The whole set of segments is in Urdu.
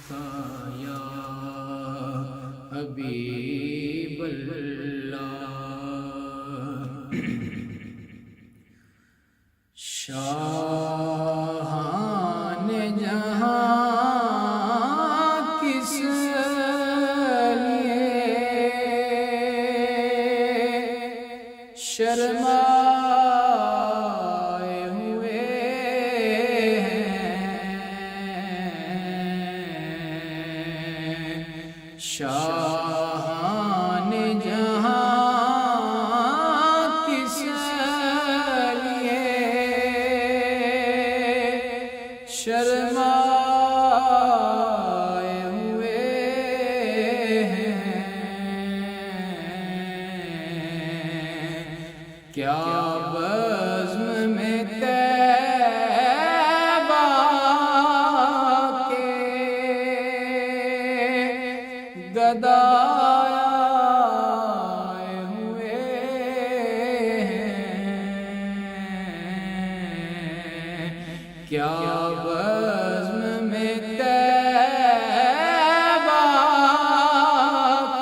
یا حبیب اللہ شاہان جہاں کس لیے شرمائے ہوئے ہیں شاہان جہاں کس لیے شرمائے ہوئے ہیں کیا بزم میں طیبہ کے گدائے ہوئے ہیں کیا بزم میں طیبہ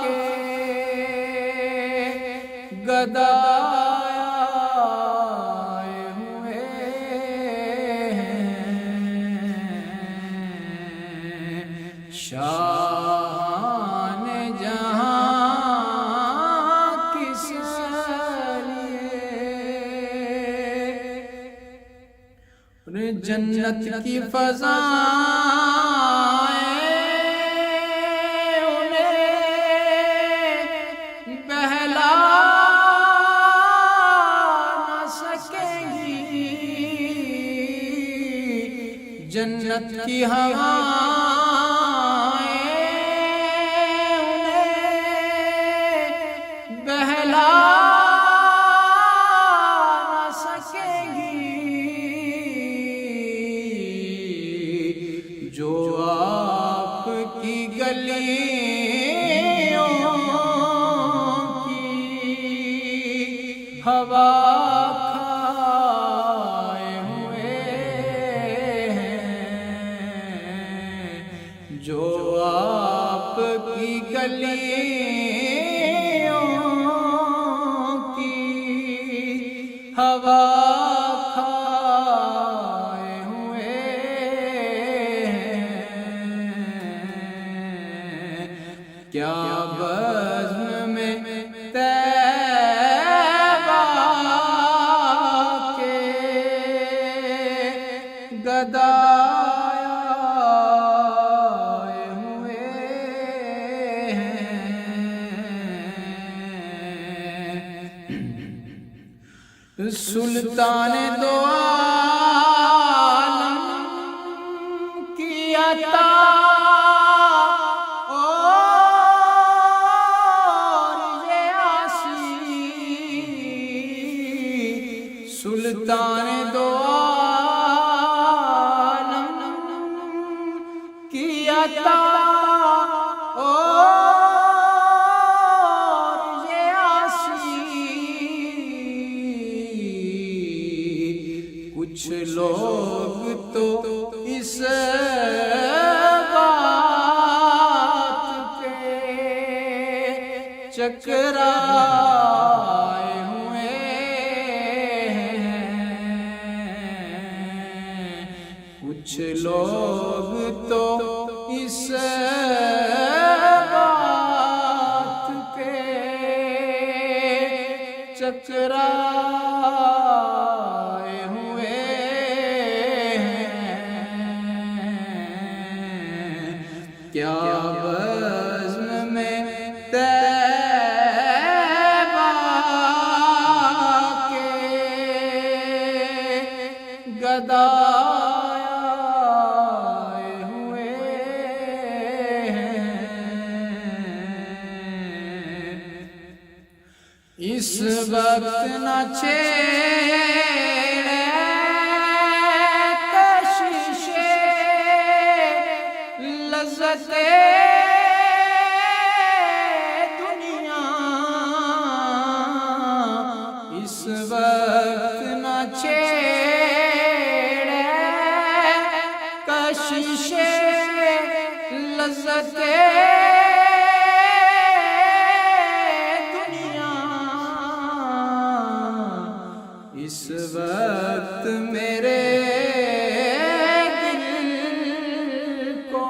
کے گدائے ہوئے ہیں شاہان جہاں کس لیے جنت کی فضائیں انہیں بہلا نہ سکیں گی جنت کی ہوائیں انہیں بہلا نہ سکیں گی جو آپ کی گلیوں کی ہوا کھائے ہوئے ہیں جو آپ کی گلیوں کی ہوا کھائے ہوئے ہیں کیا بزم میں طیبہ کے گدائے ہوئے ہیں سلطان دو عالم کی عطا اور یہ عاصی سلطان دو عالم کی عطا اور یہ عاصی کچھ لوگ تو اس بات پہ چکرائے ہوئے ہیں کچھ لوگ تو اس بات پہ چکرائے ہوئے ہیں کیا بزم میں طیبہ کے گدائے ہوئے ہیں اس وقت نہ چھیڑے کشش لذت دنیا اس وقت نہ چھیڑے کشش لذت دنیا اس وقت میرے دل کو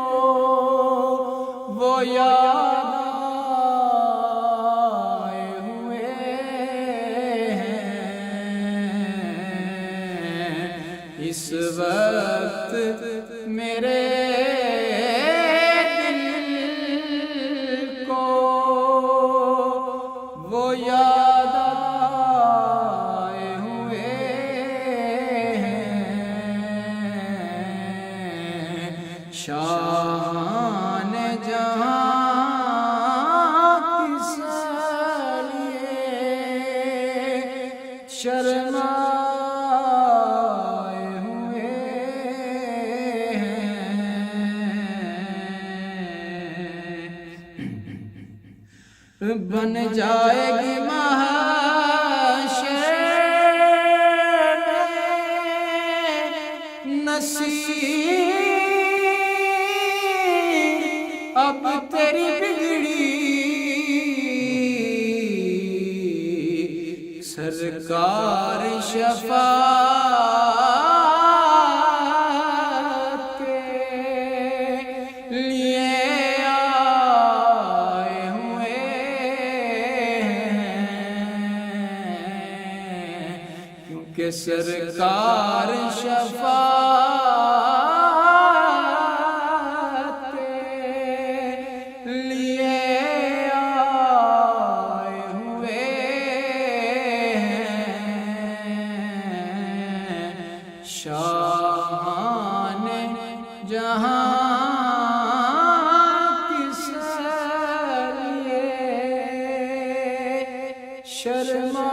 وہ یاد آئے ہوئے ہیں، اس وقت میرے دل کو وہ یاد آئے ہوئے ہیں، شان جہاں کس لیے شرمائے ہوئے ہیں، بن جائے گی محشر نصیب اب تیری بگڑی سرکار شفاعت کے لیے آئے ہوئے ہیں، کیونکہ سرکار شفاعت کے لیے آئے ہوئے ہیں، شان جہاں کس لیے شرما